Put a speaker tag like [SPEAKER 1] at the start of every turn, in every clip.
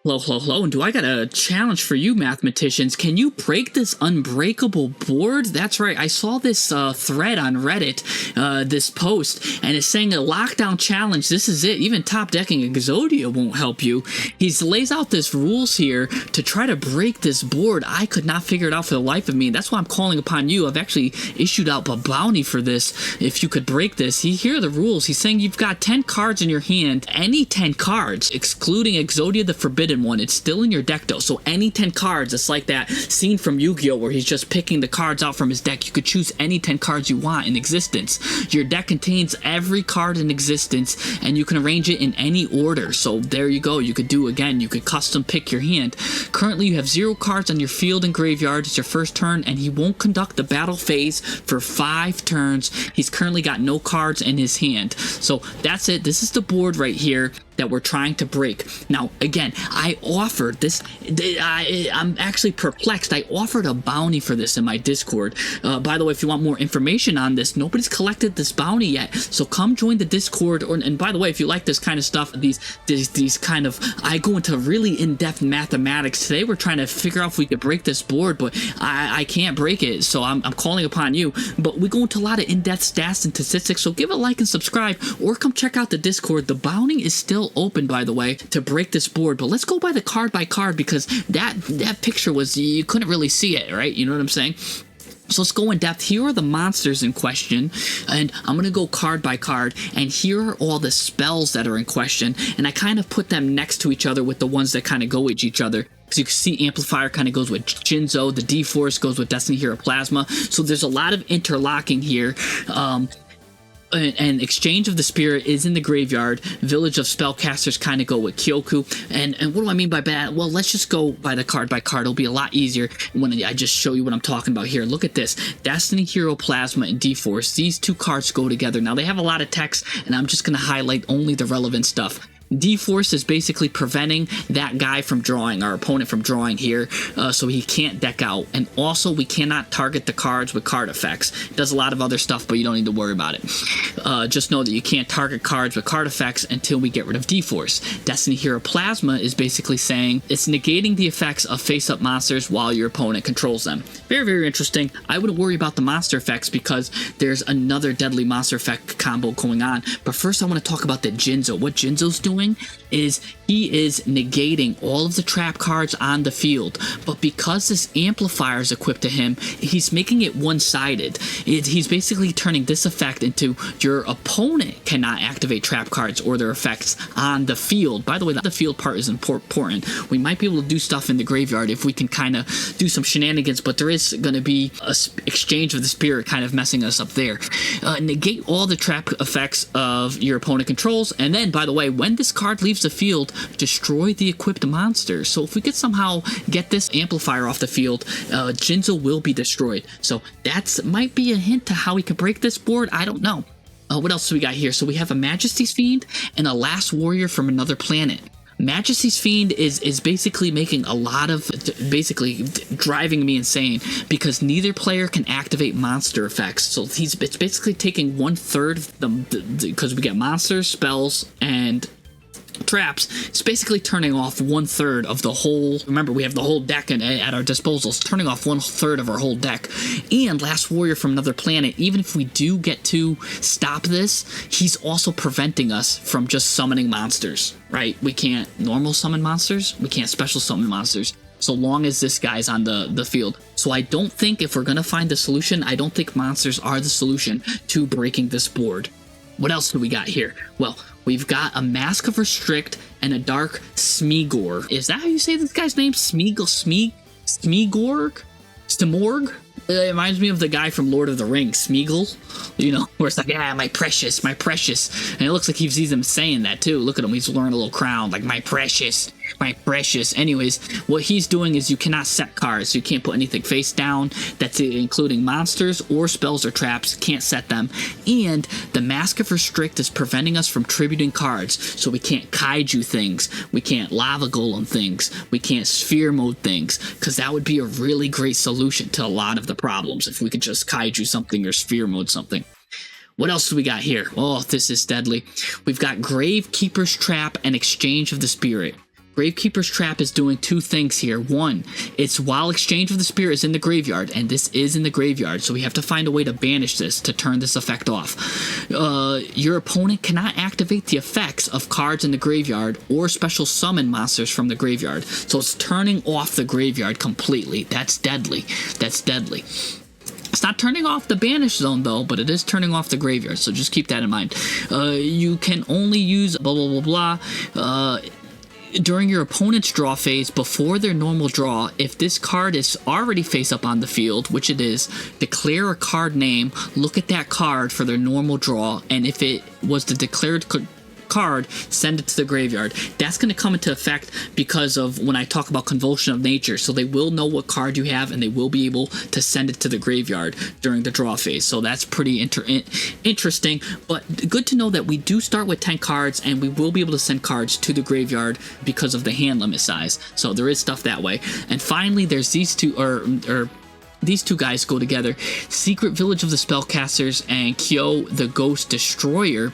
[SPEAKER 1] Hello, hello, hello, and do I got a challenge for you, mathematicians? Can you break this unbreakable board? That's right, I saw this thread on Reddit, this post, and it's saying a lockdown challenge. This is it. Even top decking Yugioh won't help you. He lays out this rules here to try to break this board. I could not figure it out for the life of me, and that's why I'm calling upon you. I've actually issued out a bounty for this if you could break this. Here are the rules. He's saying you've got 10 cards in your hand, any 10 cards, excluding Yugioh the Forbidden one. It's still in your deck though, so any 10 cards. It's like that scene from Yugioh where he's just picking the cards out from his deck. You could choose any 10 cards you want in existence. Your deck contains every card in existence, and you can arrange it in any order. So there you go. You could do, again, you could custom pick your hand. Currently you have 0 cards on your field and graveyard. It's your first turn, and he won't conduct the battle phase for 5 turns. He's currently got no cards in his hand. So that's it. This is the board right here that we're trying to break. Now, again, I offered this. I'm actually perplexed. I offered a bounty for this in my Discord. By the way, if you want more information on this, nobody's collected this bounty yet. So come join the Discord. And by the way, if you like this kind of stuff, these kind of, I go into really in-depth mathematics. Today, we're trying to figure out if we could break this board, but I can't break it. So I'm calling upon you. But we go into a lot of in-depth stats and statistics. So give a like and subscribe, or come check out the Discord. The bounty is still open, by the way, to break this board, but let's go by card because that picture was, you couldn't really see it, right? You know what I'm saying? So let's go in depth. Here are the monsters in question, and I'm going to go card by card, and here are all the spells that are in question, and I kind of put them next to each other with the ones that kind of go with each other. So you can see Amplifier kind of goes with Yugioh, the D-Force goes with Destiny Hero Plasma, so there's a lot of interlocking here. And Exchange of the Spirit is in the graveyard. Village of Spellcasters kind of go with Kyoku. And what do I mean by that? Well, let's just go by the card by card. It'll be a lot easier when I just show you what I'm talking about here. Look at this. Destiny Hero Plasma and D-Force. These two cards go together. Now, they have a lot of text, and I'm just going to highlight only the relevant stuff. D-Force is basically preventing that guy from drawing, our opponent from drawing here, so he can't deck out. And also, we cannot target the cards with card effects. It does a lot of other stuff, but you don't need to worry about it. Just know that you can't target cards with card effects until we get rid of D-Force. Destiny Hero Plasma is basically saying it's negating the effects of face-up monsters while your opponent controls them. Very, very interesting. I wouldn't worry about the monster effects because there's another deadly monster effect combo going on. But first, I want to talk about the Yugioh. What Yugioh's doing is he is negating all of the trap cards on the field, but because this amplifier is equipped to him, he's making it one-sided. He's basically turning this effect into your opponent cannot activate trap cards or their effects on the field. By the way, the field part is important. We might be able to do stuff in the graveyard if we can kind of do some shenanigans, but there is going to be a exchange of the spirit kind of messing us up there. Negate all the trap effects of your opponent controls, and then, by the way, when this card leaves the field, destroy the equipped monster. So if we could somehow get this amplifier off the field, Yugioh will be destroyed. So that might be a hint to how we can break this board. I don't know. What else do we got here? So we have a Majesty's Fiend and a Last Warrior from Another Planet. Majesty's Fiend is basically making a lot of, basically driving me insane because neither player can activate monster effects. So it's basically taking 1/3 of them, because we get monsters, spells, and traps. It's basically turning off 1/3 of the whole. Remember, we have the whole deck at our disposal. It's turning off 1/3 of our whole deck. And Last Warrior from Another Planet, even if we do get to stop this, he's also preventing us from just summoning monsters, right? We can't normal summon monsters. We can't special summon monsters so long as this guy's on the field. So I don't think, if we're going to find the solution, I don't think monsters are the solution to breaking this board. What else do we got here? Well, we've got a Mask of Restrict and a Dark Smeagor. Is that how you say this guy's name? Smeagorg? Stemorg? It reminds me of the guy from Lord of the Rings, Smeagol. You know, where it's like, yeah, my precious, my precious. And it looks like he sees him saying that too. Look at him, he's wearing a little crown, like, my precious, my precious. Anyways, what he's doing is you cannot set cards. So you can't put anything face down. That's including monsters or spells or traps. Can't set them. And the Mask of Restrict is preventing us from tributing cards. So we can't kaiju things. We can't lava golem things. We can't sphere mode things. Because that would be a really great solution to a lot of the problems if we could just kaiju something or sphere mode something. What else do we got here? Oh, this is deadly. We've got Gravekeeper's Trap and Exchange of the Spirit. Gravekeeper's Trap is doing two things here. One, it's while Exchange of the Spirit is in the graveyard, and this is in the graveyard, so we have to find a way to banish this to turn this effect off. Your opponent cannot activate the effects of cards in the graveyard or special summon monsters from the graveyard, so it's turning off the graveyard completely. That's deadly. That's deadly. It's not turning off the banish zone though, but it is turning off the graveyard, so just keep that in mind. You can only use blah blah blah blah during your opponent's draw phase before their normal draw. If this card is already face up on the field, which it is, declare a card name, look at that card for their normal draw, and if it was the declared card, send it to the graveyard. That's going to come into effect because of when I talk about Convulsion of Nature, so they will know what card you have and they will be able to send it to the graveyard during the draw phase. So that's pretty interesting, but good to know that we do start with 10 cards and we will be able to send cards to the graveyard because of the hand limit size. So there is stuff that way. And finally, there's these two, these two guys go together, Secret Village of the Spellcasters and Yugioh the Ghost Destroyer.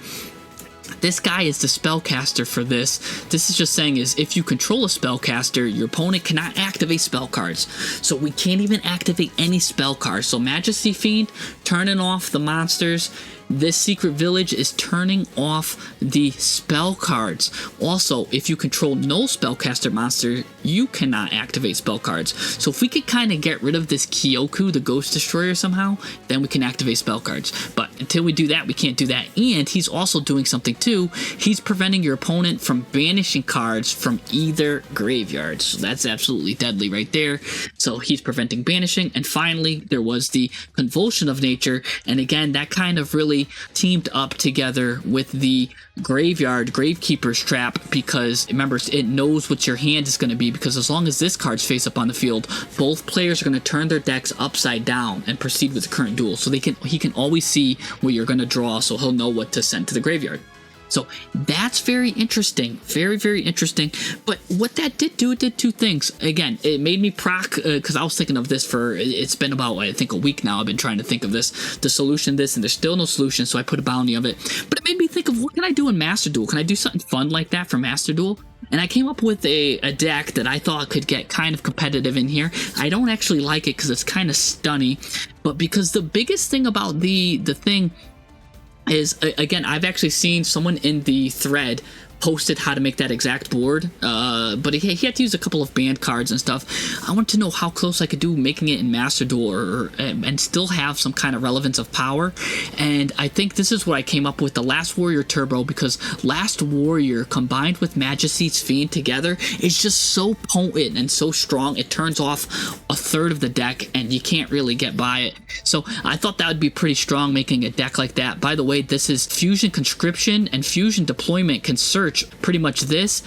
[SPEAKER 1] This guy is the spellcaster for this. This is just saying is if you control a spellcaster, your opponent cannot activate spell cards. So we can't even activate any spell cards. So Majesty Fiend, turning off the monsters. This Secret Village is turning off the spell cards. Also, if you control no spellcaster monster, you cannot activate spell cards. So if we could kind of get rid of this Yugioh, the Ghost Destroyer somehow, then we can activate spell cards. But until we do that, we can't do that. And he's also doing something too. He's preventing your opponent from banishing cards from either graveyard. So that's absolutely deadly right there. So he's preventing banishing. And finally, there was the Convulsion of Nature. And again, that kind of really teamed up together with the Gravekeeper's Trap, because remember, it knows what your hand is going to be, because as long as this card's face up on the field, both players are going to turn their decks upside down and proceed with the current duel. So he can always see what you're going to draw, so he'll know what to send to the graveyard. So that's very interesting, very, very interesting. But what that did do, it did two things. Again, it made me proc, because I was thinking of this it's been about, I think, a week now. I've been trying to think of the solution to this, and there's still no solution, so I put a bounty of it. But it made me think of, what can I do in Master Duel? Can I do something fun like that for Master Duel? And I came up with a deck that I thought could get kind of competitive in here. I don't actually like it because it's kind of stunny, but because the biggest thing about the thing is, again, I've actually seen someone in the thread posted how to make that exact board, but he had to use a couple of banned cards and stuff. I wanted to know how close I could do making it in Master Duel and still have some kind of relevance of power, and I think this is what I came up with, the Last Warrior Turbo, because Last Warrior combined with Majesty's Fiend together is just so potent and so strong. It turns off a third of the deck and you can't really get by it. So I thought that would be pretty strong, making a deck like that. By the way, this is Fusion Conscription, and Fusion Deployment can search pretty much this,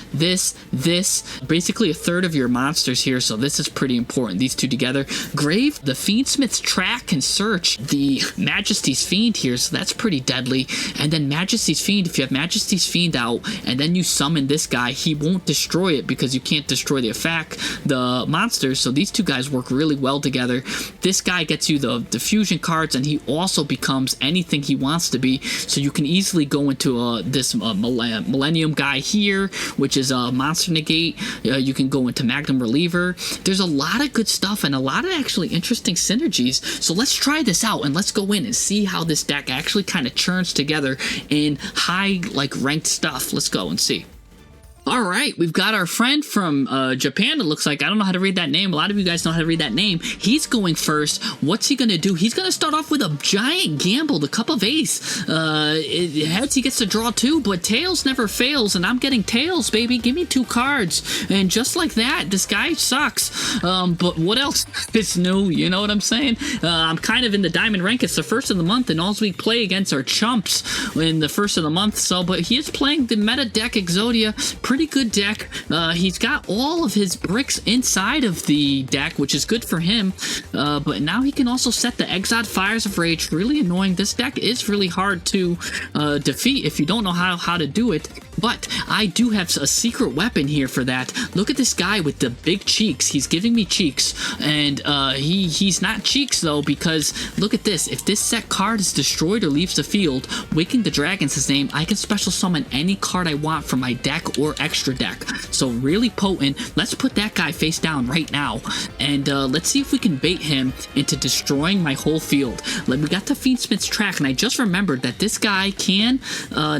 [SPEAKER 1] basically a third of your monsters here, so this is pretty important, these two together. The Fiendsmith's Track can search the Majesty's Fiend here, so that's pretty deadly. And then Majesty's Fiend, if you have Majesty's Fiend out, and then you summon this guy, he won't destroy it because you can't destroy the monsters, so these two guys work really well together. This guy gets you the fusion cards, and he also becomes anything he wants to be, so you can easily go into this Millennium guy here, which is a Monster Negate. You can go into Magnum Reliever. There's a lot of good stuff and a lot of actually interesting synergies. So let's try this out and let's go in and see how this deck actually kind of churns together in high, ranked stuff. Let's go and see. All right, we've got our friend from Japan, it looks like. I don't know how to read that name. A lot of you guys know how to read that name. He's going first. What's he going to do? He's going to start off with a giant gamble, the Cup of Ace. Heads, he gets to draw two, but tails never fails, and I'm getting tails, baby. Give me two cards. And just like that, this guy sucks. But what else is new? You know what I'm saying? I'm kind of in the diamond rank. It's the first of the month, and all we play against are chumps in the first of the month. So, but he is playing the meta deck Exodia. Pretty good deck. He's got all of his bricks inside of the deck, which is good for him, but now he can also set the Exiled Fires of Rage. Really annoying. This deck is really hard to defeat if you don't know how to do it. But I do have a secret weapon here for that. Look at this guy with the big cheeks. He's giving me cheeks, and he's not cheeks though, because look at this. If this set card is destroyed or leaves the field, Waking the Dragon's his name, I can special summon any card I want from my deck or extra deck. So really potent. Let's put that guy face down right now, and let's see if we can bait him into destroying my whole field. We got the Fiendsmith's Track, and I just remembered that this guy can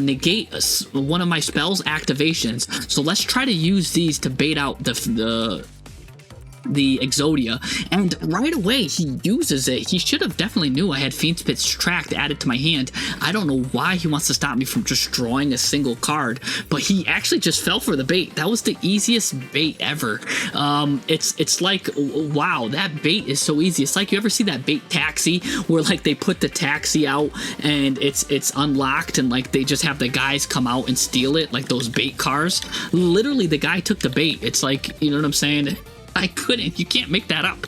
[SPEAKER 1] negate one of my spells activations. So let's try to use these to bait out the Exodia, and right away he uses it. He should have definitely knew I had Fiendsmith's Tract added to my hand. I don't know why he wants to stop me from just drawing a single card, but he actually just fell for the bait. That was the easiest bait ever. It's like, wow, that bait is so easy. It's like, you ever see that bait taxi where like they put the taxi out and it's unlocked, and like they just have the guys come out and steal it, like those bait cars. Literally the guy took the bait. It's like, you know what I'm saying? I couldn't. You can't make that up.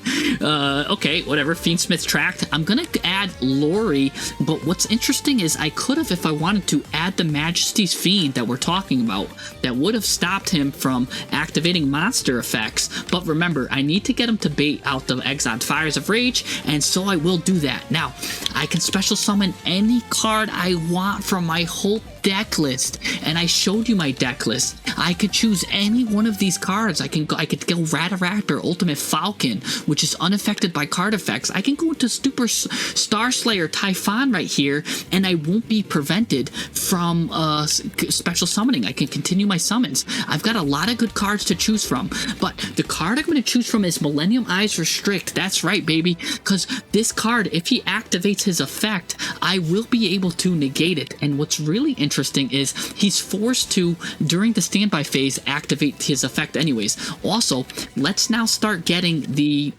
[SPEAKER 1] Okay, whatever. Fiendsmith's Tract. I'm gonna add Lori, but what's interesting is I could have, if I wanted to, add the Majesty's Fiend that we're talking about. That would have stopped him from activating monster effects. But remember, I need to get him to bait out the Exiled Fires of Rage, and so I will do that. Now, I can special summon any card I want from my whole deck list, and I showed you my deck list. I could choose any one of these cards. I could go Rataraptor, Ultimate Falcon, which is unaffected by card effects. I can go into Super Star Slayer Typhon right here, and I won't be prevented from special summoning. I can continue my summons. I've got a lot of good cards to choose from, but the card I'm going to choose from is Millennium Eyes Restrict. That's right, baby, because this card, if he activates his effect, I will be able to negate it. And what's really interesting is he's forced to, during the standby phase, activate his effect anyways. Also, let's now start getting the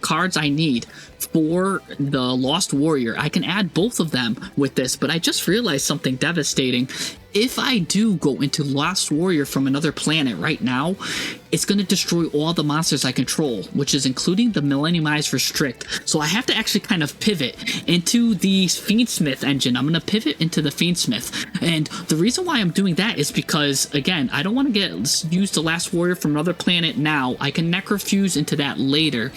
[SPEAKER 1] cards I need for the Lost Warrior. I can add both of them with this, but I just realized something devastating. If I do go into Lost Warrior from another planet right now, it's going to destroy all the monsters I control, which is including the Millennium Eyes Restrict. So I have to actually kind of pivot into the Fiendsmith engine. I'm going to pivot into the Fiendsmith. And the reason why I'm doing that is because, again, I don't want to use the Last Warrior from another planet now. I can Necrofuse into that later.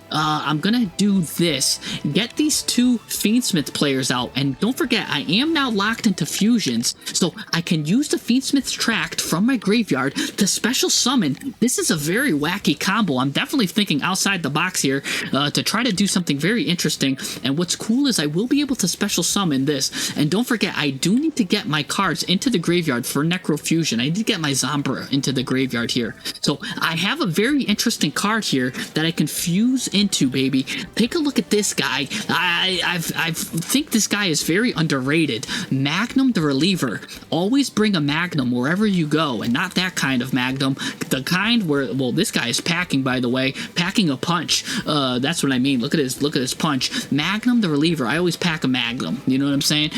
[SPEAKER 1] I'm gonna do this, get these two Fiendsmith players out, and don't forget, I am now locked into fusions, so I can use the Fiendsmith's Tract from my graveyard to special summon. This is a very wacky combo. I'm definitely thinking outside the box here to try to do something very interesting, and what's cool is I will be able to special summon this. And don't forget, I do need to get my cards into the graveyard for Necrofusion. I need to get my Zombra into the graveyard here. So I have a very interesting card here that I can fuse into, baby. Take a look at this guy. I think this guy is very underrated. Magnum the Reliever. Always bring a Magnum wherever you go, and not that kind of Magnum. The kind where, well, this guy is packing, by the way, packing a punch. That's what I mean. Look at his punch. Magnum the Reliever. I always pack a Magnum. You know what I'm saying?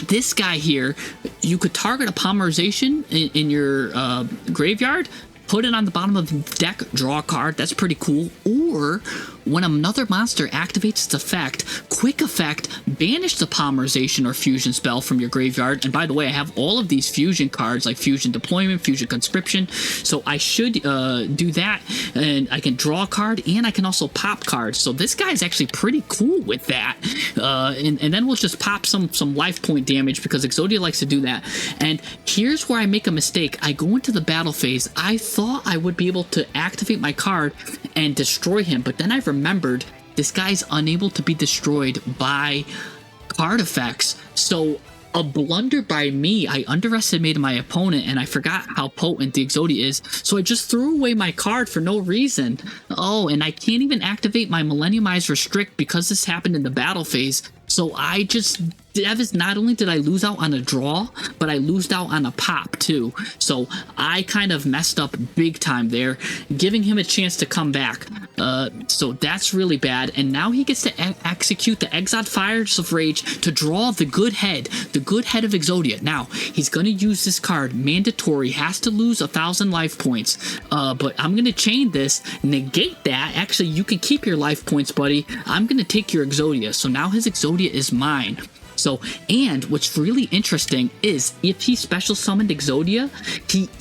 [SPEAKER 1] This guy here, you could target a Polymerization in your graveyard, put it on the bottom of the deck, draw a card. That's pretty cool. Or when another monster activates its effect, quick effect, banish the Polymerization or fusion spell from your graveyard. And by the way, I have all of these fusion cards, like Fusion Deployment, Fusion Conscription, so I should do that, and I can draw a card, and I can also pop cards. So this guy is actually pretty cool with that. And then we'll just pop some life point damage, because Exodia likes to do that. And here's where I make a mistake. I go into the battle phase. I thought I would be able to activate my card and destroy him, but then I remembered this guy's unable to be destroyed by card effects. So a blunder by me, I underestimated my opponent, and I forgot how potent the Exodia is, so I just threw away my card for no reason. Oh, and I can't even activate my Millennium Eyes Restrict because this happened in the battle phase. So I just, not only did I lose out on a draw, but I lost out on a pop too. So I kind of messed up big time there, giving him a chance to come back. So that's really bad. And now he gets to execute the Exiled Fires of Rage to draw the good head of Exodia. Now, he's going to use this card. Mandatory, has to lose 1,000 life points. But I'm going to chain this, negate that. Actually, you can keep your life points, buddy. I'm going to take your Exodia. So now his Exodia is mine. So, and what's really interesting is if he special summoned Yugioh,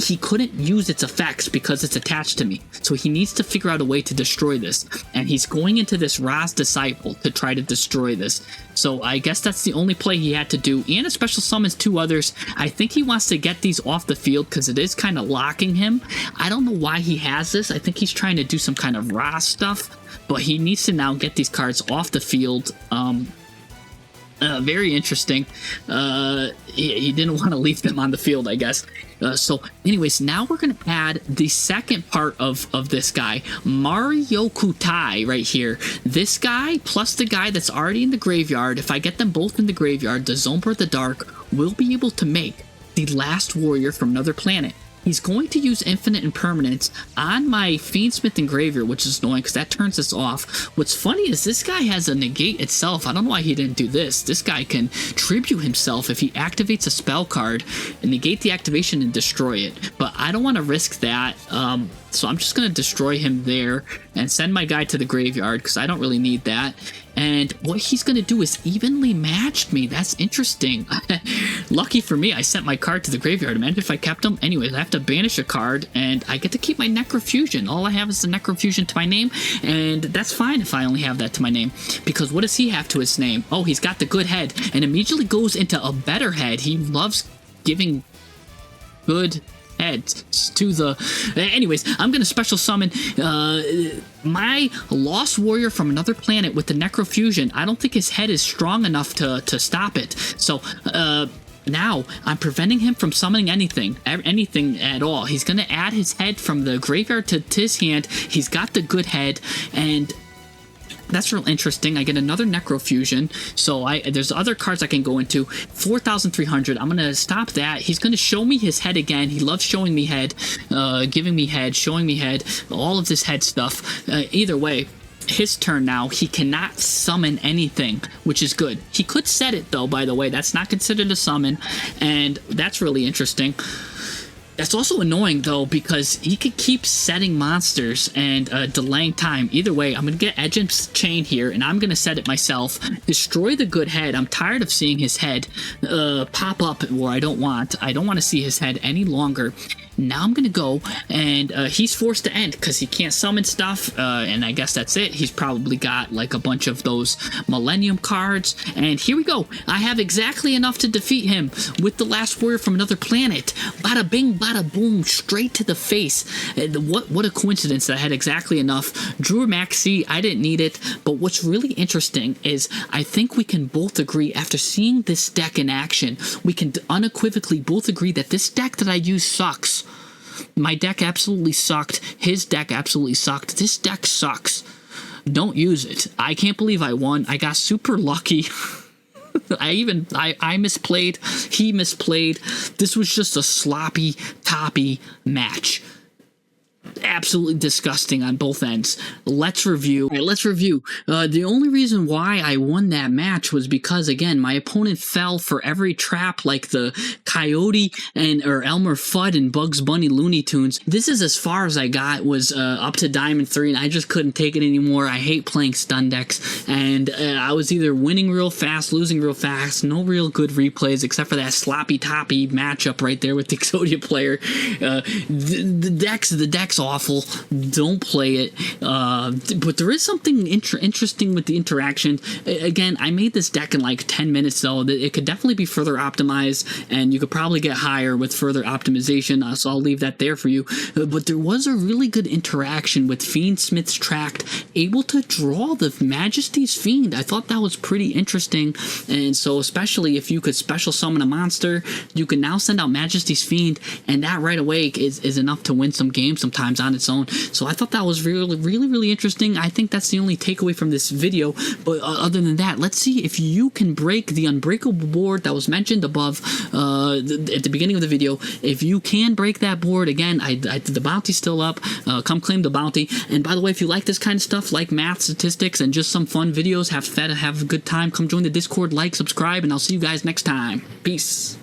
[SPEAKER 1] he couldn't use its effects because it's attached to me. So he needs to figure out a way to destroy this. And he's going into this Ra's Disciple to try to destroy this. So I guess that's the only play he had to do. And a special summons 2 others. I think he wants to get these off the field because it is kind of locking him. I don't know why he has this. I think he's trying to do some kind of Ra stuff. But he needs to now get these cards off the field. Very interesting. He didn't want to leave them on the field, I guess. So anyways, now we're going to add the second part of this guy, Mario Kutai right here. This guy plus the guy that's already in the graveyard, if I get them both in the graveyard, the Zomber of the Dark will be able to make the last warrior from another planet. He's going to use Infinite Impermanence on my Fiendsmith Engraver, which is annoying because that turns this off. What's funny is this guy has a negate itself. I don't know why he didn't do this. This guy can tribute himself if he activates a spell card and negate the activation and destroy it. But I don't want to risk that. So I'm just going to destroy him there and send my guy to the graveyard because I don't really need that. And what he's going to do is evenly matched me. That's interesting. Lucky for me, I sent my card to the graveyard. Imagine if I kept him. Anyways, I have to banish a card, and I get to keep my Necrofusion. All I have is the Necrofusion to my name, and that's fine if I only have that to my name. Because what does he have to his name? Oh, he's got the good head, and immediately goes into a better head. He loves giving good heads to the... Anyways, I'm going to special summon my Lost Warrior from another planet with the Necrofusion. I don't think his head is strong enough to stop it. So, now I'm preventing him from summoning anything at all. He's going to add his head from the graveyard to his hand. He's got the good head, and that's real interesting. I get another Necrofusion, so there's other cards I can go into. 4,300. I'm gonna stop that. He's gonna show me his head again. He loves showing me head, giving me head, showing me head, all of this head stuff. Either way, his turn now. He cannot summon anything, which is good. He could set it though, by the way. That's not considered a summon, and that's really interesting. That's also annoying, though, because he could keep setting monsters and delaying time. Either way, I'm going to get Edge and Chain here, and I'm going to set it myself. Destroy the good head. I'm tired of seeing his head pop up where I don't want. I don't want to see his head any longer. Now I'm going to go, and he's forced to end because he can't summon stuff, and I guess that's it. He's probably got like a bunch of those Millennium cards, and here we go. I have exactly enough to defeat him with the Last Warrior from another planet. Bada bing, bada boom, straight to the face. What a coincidence that I had exactly enough. Drew Maxi, I didn't need it, but what's really interesting is I think we can both agree after seeing this deck in action, we can unequivocally both agree that this deck that I use sucks. My deck absolutely sucked. His deck absolutely sucked. This deck sucks. Don't use it. I can't believe I won. I got super lucky. I misplayed. He misplayed. This was just a sloppy, toppy match. Absolutely disgusting on both ends. Let's review. All right, let's review. The only reason why I won that match was because, again, my opponent fell for every trap like the Coyote or Elmer Fudd and Bugs Bunny Looney Tunes. This is as far as I got, was up to Diamond 3, and I just couldn't take it anymore. I hate playing stun decks, and I was either winning real fast, losing real fast, no real good replays except for that sloppy toppy matchup right there with the Exodia player. The deck's awful. Don't play it. But there is something interesting with the interaction. Again, I made this deck in like 10 minutes, though. It could definitely be further optimized, and you could probably get higher with further optimization, so I'll leave that there for you. But there was a really good interaction with Fiendsmith's Tract, able to draw the Majesty's Fiend. I thought that was pretty interesting, and so especially if you could special summon a monster, you can now send out Majesty's Fiend, and that right away is enough to win some games sometimes on its own. So I thought that was really interesting. I think that's the only takeaway from this video. But other than that, let's see if you can break the Unbreakable Board that was mentioned above at the beginning of the video. If you can break that board, again, the bounty's still up. Come claim the bounty. And by the way, if you like this kind of stuff, like math, statistics, and just some fun videos, have a good time, come join the Discord, like, subscribe, and I'll see you guys next time. Peace.